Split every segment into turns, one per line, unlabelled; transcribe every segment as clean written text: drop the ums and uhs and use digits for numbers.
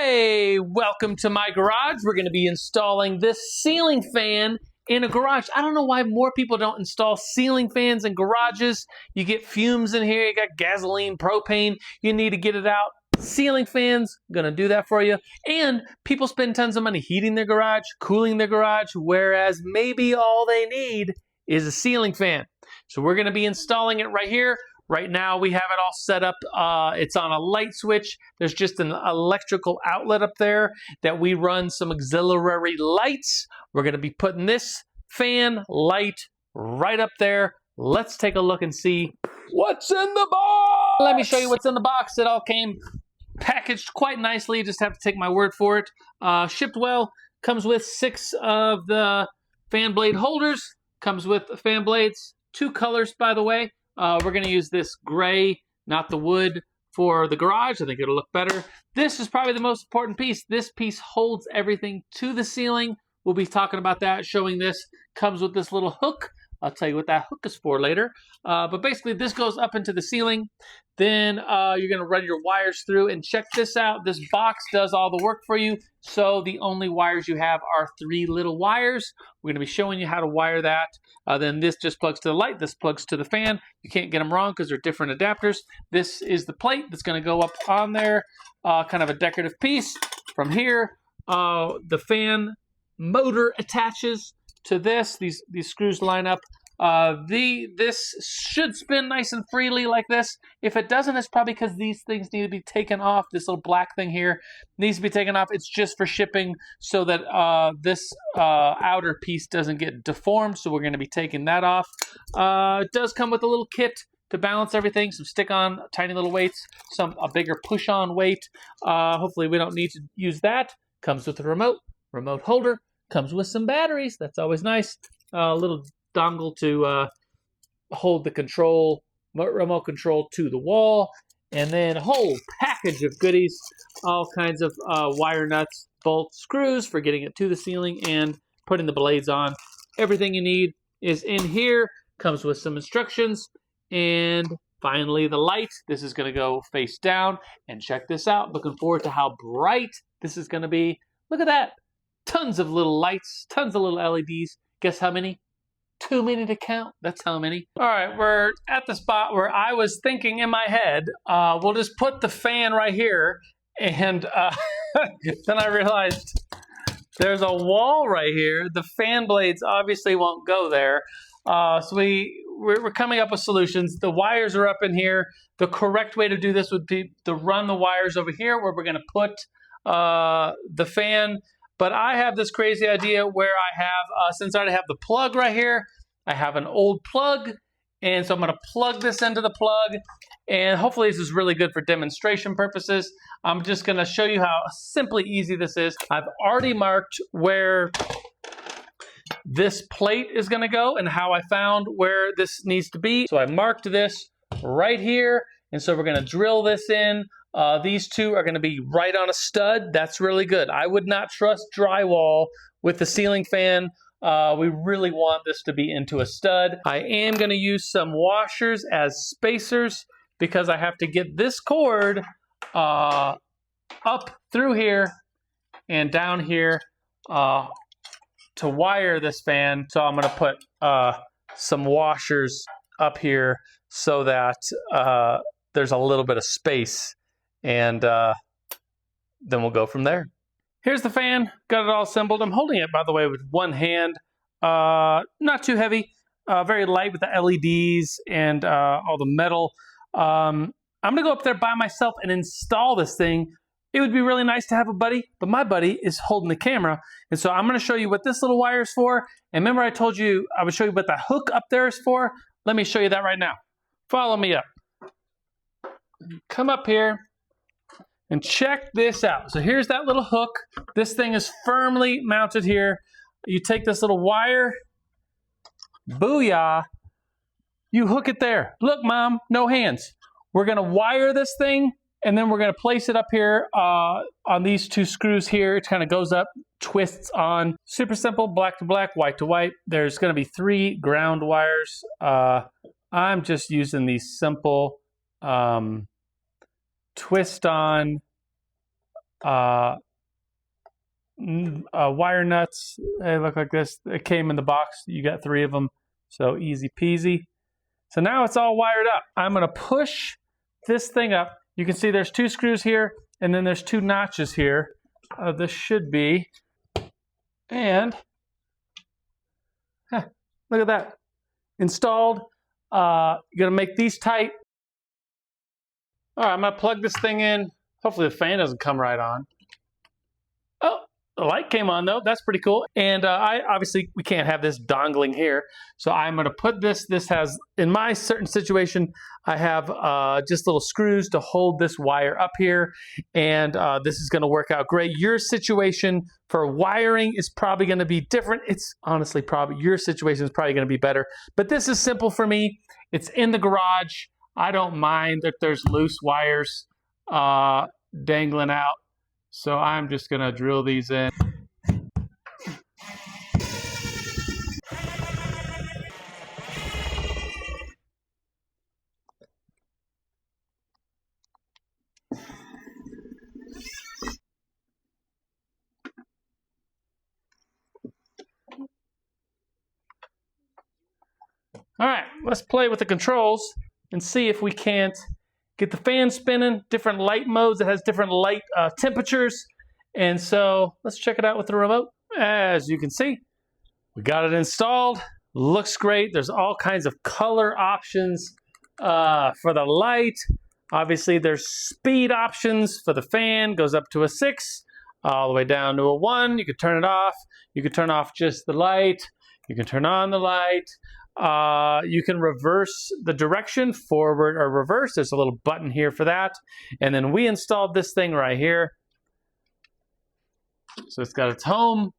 Hey, welcome to my garage. We're going to be installing this ceiling fan in a garage. I don't know why more people don't install ceiling fans in garages. You get fumes in here, you got gasoline, propane, you need to get it out. Ceiling fans, gonna do that for you. And people spend tons of money heating their garage, cooling their garage, whereas maybe all they need is a ceiling fan. So we're gonna be installing it right here. Right now we have it all set up. It's on a light switch. There's just an electrical outlet up there that we run some auxiliary lights. We're gonna be putting this fan light right up there. Let's take a look and see what's in the box. Let me show you what's in the box. It all came packaged quite nicely. You just have to take my word for it. Shipped well. Comes with 6 of the fan blade holders. Comes with the fan blades. 2 colors, by the way. We're going to use this gray, not the wood, for the garage. I think it'll look better. This is probably the most important piece. This piece holds everything to the ceiling. We'll be talking about that, showing this. Comes with this little hook. I'll tell you what that hook is for later. But basically, this goes up into the ceiling. Then you're going to run your wires through and check this out. This box does all the work for you. So the only wires you have are 3 little wires. We're going to be showing you how to wire that. Then this just plugs to the light. This plugs to the fan. You can't get them wrong because they're different adapters. This is the plate that's going to go up on there. Kind of a decorative piece. From here, the fan motor attaches to this. These screws line up. This should spin nice and freely like this. If it doesn't, it's probably because these things need to be taken off. This little black thing here needs to be taken off. It's just for shipping so that this outer piece doesn't get deformed. So we're going to be taking that off. It does come with a little kit to balance everything. Some stick-on tiny little weights, a bigger push-on weight. Hopefully we don't need to use that. Comes with a remote holder. Comes with some batteries. That's always nice. A little dongle to hold the remote control to the wall. And then a whole package of goodies. All kinds of wire nuts, bolts, screws for getting it to the ceiling and putting the blades on. Everything you need is in here. Comes with some instructions. And finally the light. This is going to go face down. And check this out. Looking forward to how bright this is going to be. Look at that. Tons of little lights, tons of little LEDs. Guess how many? Too many to count. That's how many. All right, we're at the spot where I was thinking in my head, we'll just put the fan right here. And then I realized there's a wall right here. The fan blades obviously won't go there. So we're coming up with solutions. The wires are up in here. The correct way to do this would be to run the wires over here where we're going to put the fan. But I have this crazy idea where I have, since I already have the plug right here, I have an old plug. And so I'm going to plug this into the plug. And hopefully this is really good for demonstration purposes. I'm just going to show you how simply easy this is. I've already marked where this plate is going to go and how I found where this needs to be. So I marked this right here. And so we're going to drill this in. These 2 are going to be right on a stud. That's really good. I would not trust drywall with the ceiling fan. We really want this to be into a stud. I am going to use some washers as spacers because I have to get this cord up through here and down here to wire this fan. So I'm going to put some washers up here so that there's a little bit of space. And then we'll go from there. Here's the fan. Got it all assembled. I'm holding it, by the way, with one hand. Not too heavy. Very light with the LEDs and all the metal. I'm going to go up there by myself and install this thing. It would be really nice to have a buddy, but my buddy is holding the camera. And so I'm going to show you what this little wire is for. And remember I told you I would show you what that hook up there is for? Let me show you that right now. Follow me up. Come up here. And check this out. So here's that little hook. This thing is firmly mounted here. You take this little wire. Booyah. You hook it there. Look, Mom, no hands. We're going to wire this thing, and then we're going to place it up here on these 2 screws here. It kind of goes up, twists on. Super simple, black to black, white to white. There's going to be 3 ground wires. I'm just using these simple twist on wire nuts. They look like this. It came in the box. You got 3 of them, so easy peasy. So now it's all wired up. I'm going to push this thing up. You can see there's 2 screws here, and then there's 2 notches here. This should be, and look at that, installed. You're going to make these tight. All right, I'm going to plug this thing in. Hopefully the fan doesn't come right on. Oh, the light came on though. That's pretty cool. And obviously we can't have this dongling here. So I'm going to put this has, in my certain situation, I have just little screws to hold this wire up here. And this is going to work out great. Your situation for wiring is probably going to be different. It's honestly probably, your situation is probably going to be better. But this is simple for me. It's in the garage. I don't mind that there's loose wires dangling out. So I'm just gonna drill these in. All right, let's play with the controls and see if we can't get the fan spinning, different light modes. It has different light temperatures. And so let's check it out with the remote. As you can see, we got it installed. Looks great. There's all kinds of color options for the light. Obviously, there's speed options for the fan. Goes up to a 6, all the way down to a 1. You can turn it off. You can turn off just the light. You can turn on the light. You can reverse the direction, forward or reverse. There's a little button here for that. And then we installed this thing right here. So it's got its home.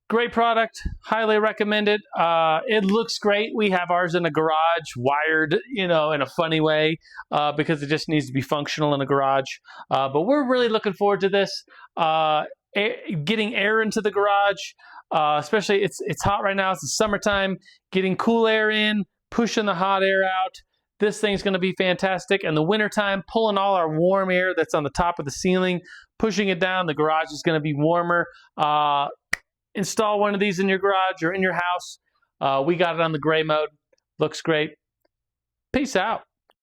Great product. Highly recommend it. It looks great. We have ours in a garage, wired, in a funny way, because it just needs to be functional in a garage. But we're really looking forward to this. Getting air into the garage. Especially it's hot right now. It's the summertime. Getting cool air in, pushing the hot air out. This thing's going to be fantastic. In the wintertime, pulling all our warm air that's on the top of the ceiling, pushing it down. The garage is going to be warmer. Install one of these in your garage or in your house. We got it on the gray mode. Looks great. Peace out.